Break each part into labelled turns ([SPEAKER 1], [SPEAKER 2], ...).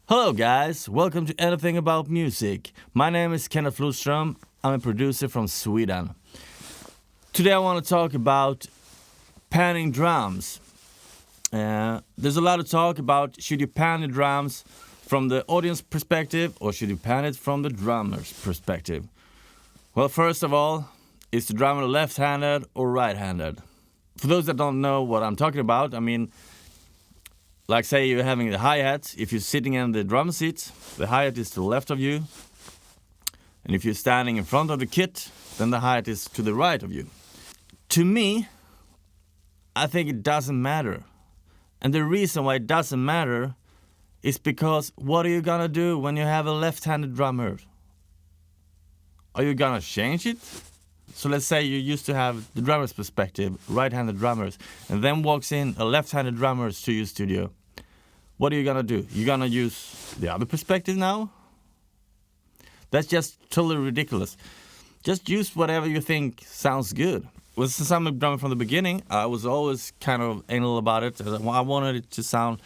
[SPEAKER 1] Hello guys, welcome to Anything About Music. My name is Kenneth Flodström. I'm a producer from Sweden. Today I want to talk about panning drums. There's a lot of talk about should you pan the drums from the audience perspective or should you pan it from the drummer's perspective. Well, first of all, is the drummer left-handed or right-handed? For those that don't know what I'm talking about, I mean, like say you're having the hi-hat. If you're sitting in the drum seat, the hi-hat is to the left of you. And if you're standing in front of the kit, then the hi-hat is to the right of you. To me, I think it doesn't matter. And the reason why it doesn't matter is because what are you gonna do when you have a left-handed drummer? Are you gonna change it? So let's say you used to have the drummer's perspective, right-handed drummers, and then walks in a left-handed drummer to your studio. What are you gonna do? You're gonna use the other perspective now? That's just totally ridiculous. Just use whatever you think sounds good. With some drummer from the beginning, I was always kind of anal about it. I wanted it to sound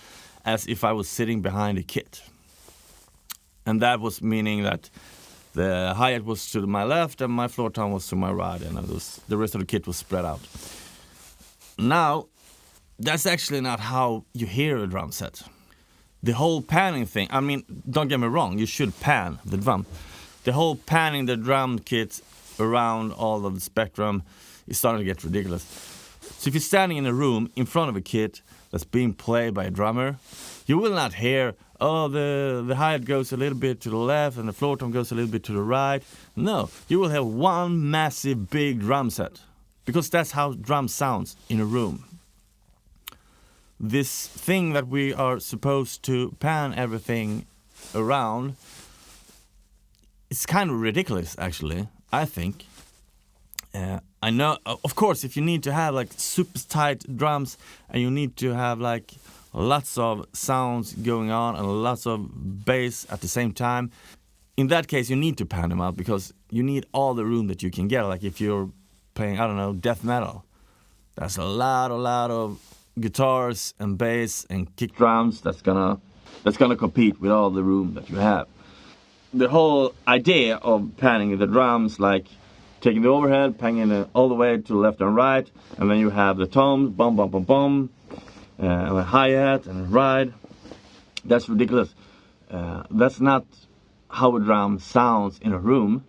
[SPEAKER 1] as if I was sitting behind a kit. And that was meaning that the hi-hat was to my left and my floor tom was to my right, and the rest of the kit was spread out. Now, that's actually not how you hear a drum set. The whole panning thing, I mean, don't get me wrong, you should pan the drum. The whole panning the drum kit around all of the spectrum is starting to get ridiculous. So if you're standing in a room in front of a kit that's being played by a drummer, you will not hear, oh, the hi-hat goes a little bit to the left and the floor tom goes a little bit to the right. No, you will have one massive big drum set, because that's how drum sounds in a room. This thing that we are supposed to pan everything around, it's kind of ridiculous, actually, I think. I know, of course, if you need to have like super tight drums and you need to have like lots of sounds going on and lots of bass at the same time, in that case you need to pan them out because you need all the room that you can get. Like if you're playing, I don't know, death metal, that's a lot of guitars and bass and kick drums that's gonna compete with all the room that you have. The whole idea of panning the drums, like taking the overhead, panning it all the way to left and right, and then you have the toms, bum bum bum bum, and a hi-hat and a ride. That's ridiculous. That's not how a drum sounds in a room.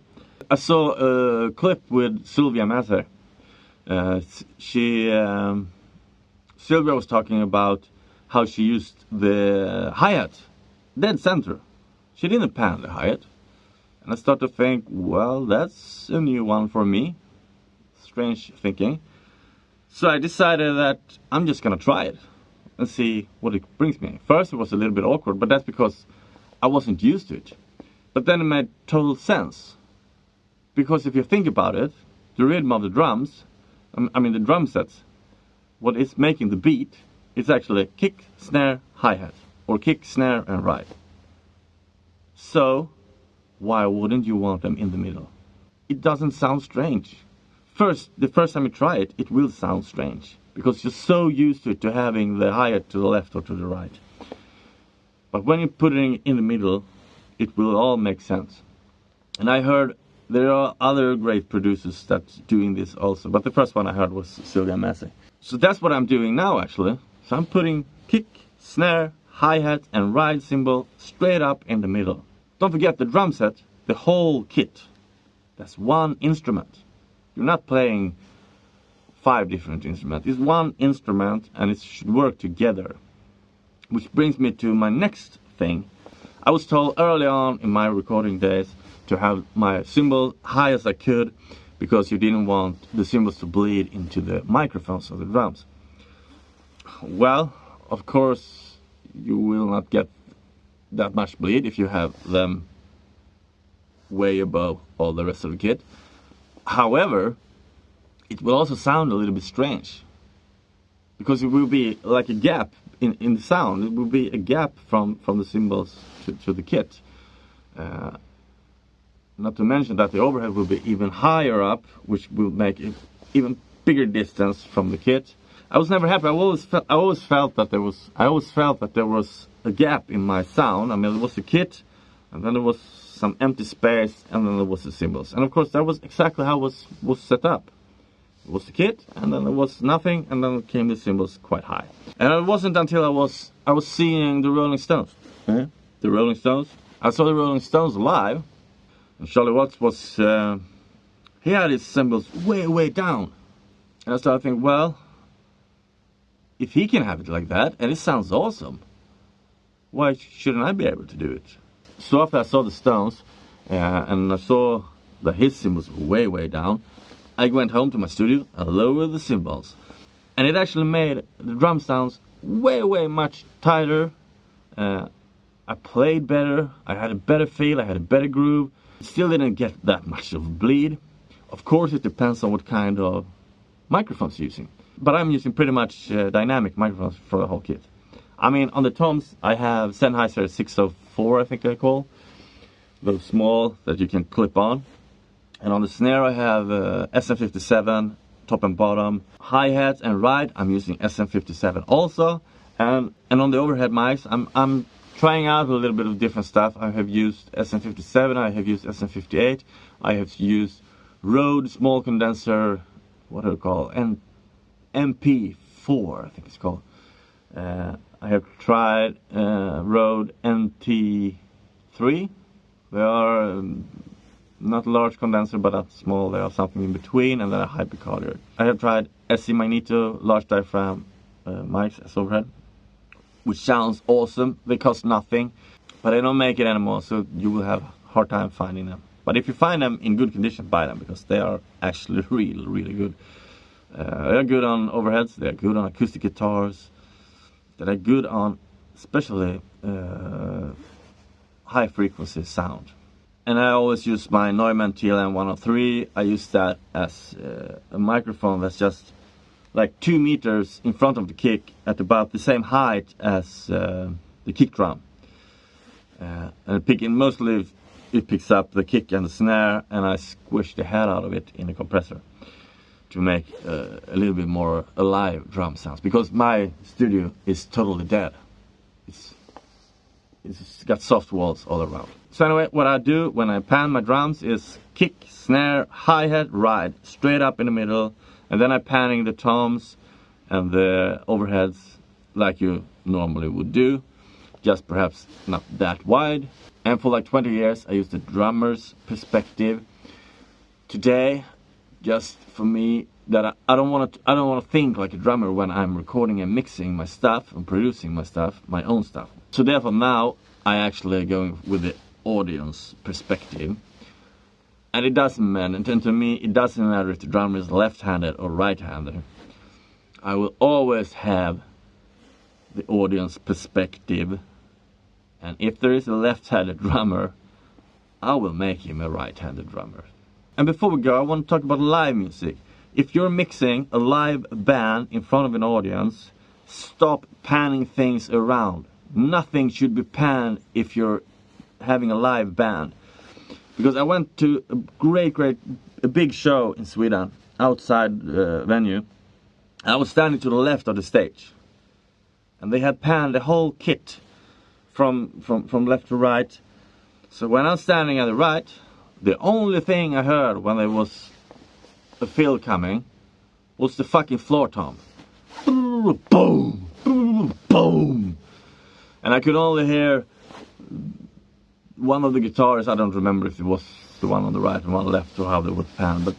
[SPEAKER 1] I saw a clip with Sylvia Mather. Sylvia was talking about how she used the hi-hat dead center. She didn't pan the hi-hat. And I started to think, well, that's a new one for me. Strange thinking. So I decided that I'm just gonna try it and see what it brings me. First it was a little bit awkward, but that's because I wasn't used to it. But then it made total sense. Because if you think about it, the rhythm of the drums, the drum sets, what is making the beat is actually kick, snare, hi-hat, or kick, snare, and ride. So, why wouldn't you want them in the middle? It doesn't sound strange. The first time you try it, it will sound strange, because you're so used to it, to having the hi-hat to the left or to the right. But when you put it in the middle, it will all make sense. And I heard there are other great producers that's doing this also, but the first one I heard was Sylvia Mather. So that's what I'm doing now, actually. So I'm putting kick, snare, hi-hat, and ride cymbal straight up in the middle. Don't forget the drum set, the whole kit. That's one instrument. You're not playing 5 different instruments. It's one instrument and it should work together. Which brings me to my next thing. I was told early on in my recording days to have my cymbal high as I could, because you didn't want the cymbals to bleed into the microphones of the drums. Well, of course, you will not get that much bleed if you have them way above all the rest of the kit. However, it will also sound a little bit strange, because it will be like a gap in the sound. It will be a gap from the cymbals to the kit. Not to mention that the overhead will be even higher up, which will make it even bigger distance from the kit. I was never happy. I always felt that there was a gap in my sound. I mean, there was a kit, and then there was some empty space, and then there was the cymbals. And of course, that was exactly how it was set up. It was the kit, and then there was nothing, and then came the cymbals quite high. And it wasn't until I was seeing the Rolling Stones. The Rolling Stones. I saw the Rolling Stones live, and Charlie Watts was, he had his cymbals way, way down. And I started thinking, well, if he can have it like that, and it sounds awesome, why shouldn't I be able to do it? So after I saw the Stones, and I saw that his cymbals were way, way down, I went home to my studio and lowered the cymbals. And it actually made the drum sounds way, way much tighter. I played better, I had a better feel, I had a better groove. Still didn't get that much of bleed. Of course, it depends on what kind of microphones you're using. But I'm using pretty much dynamic microphones for the whole kit. I mean, on the toms, I have Sennheiser 604, I think they're called. Those small that you can clip on. And on the snare, I have SM57, top and bottom. Hi-hats and ride, I'm using SM57 also. And on the overhead mics, I'm trying out a little bit of different stuff. I have used SM57, I have used SM58, I have used Rode small condenser, what do you call it? MP4, I think it's called. I have tried Rode NT3. They are not a large condenser, but not small. They are something in between, and then a hypercardiac. I have tried SC Magneto large diaphragm mics as overhead, which sounds awesome. They cost nothing, but they don't make it anymore, so you will have a hard time finding them. But if you find them in good condition, buy them, because they are actually really, really good. They are good on overheads, they are good on acoustic guitars, they are good on especially high frequency sound. And I always use my Neumann TLM103. I use that as a microphone that's just like 2 meters in front of the kick at about the same height as the kick drum. And mostly it picks up the kick and the snare, and I squish the head out of it in the compressor to make a little bit more alive drum sounds, because my studio is totally dead. It's got soft walls all around. So anyway, what I do when I pan my drums is kick, snare, hi-hat, ride, straight up in the middle, and then I'm panning the toms and the overheads like you normally would do, just perhaps not that wide. And for like 20 years I used the drummer's perspective. Today, just for me, that I don't want to think like a drummer when I'm recording and mixing my stuff and producing my stuff, my own stuff. So therefore now I actually are going with the audience perspective. And it doesn't matter, and to me it doesn't matter if the drummer is left-handed or right-handed. I will always have the audience perspective, and if there is a left-handed drummer, I will make him a right-handed drummer. And before we go, I want to talk about live music. If you're mixing a live band in front of an audience, stop panning things around. Nothing should be panned if you're having a live band. Because I went to a big show in Sweden, outside venue. I was standing to the left of the stage, and they had panned the whole kit from left to right. So when I'm standing at the right, the only thing I heard when there was a fill coming was the fucking floor tom. Boom, boom, boom. And I could only hear one of the guitars. I don't remember if it was the one on the right and one left or how they would pan, but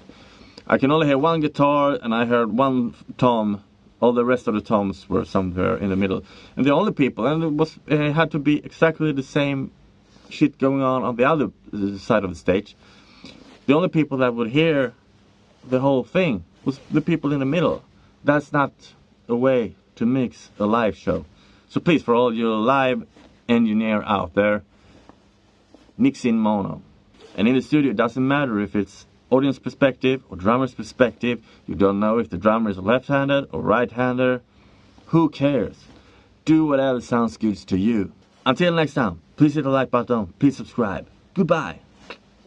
[SPEAKER 1] I can only hear one guitar, and I heard one tom. All the rest of the toms were somewhere in the middle. And the only people, and it had to be exactly the same shit going on the other side of the stage. The only people that would hear the whole thing was the people in the middle. That's not a way to mix a live show. So please, for all you live engineer out there, mix in mono. And in the studio, it doesn't matter if it's audience perspective or drummer's perspective. You don't know if the drummer is left-handed or right-hander. Who cares? Do whatever sounds good to you. Until next time, please hit the like button, please subscribe. Goodbye.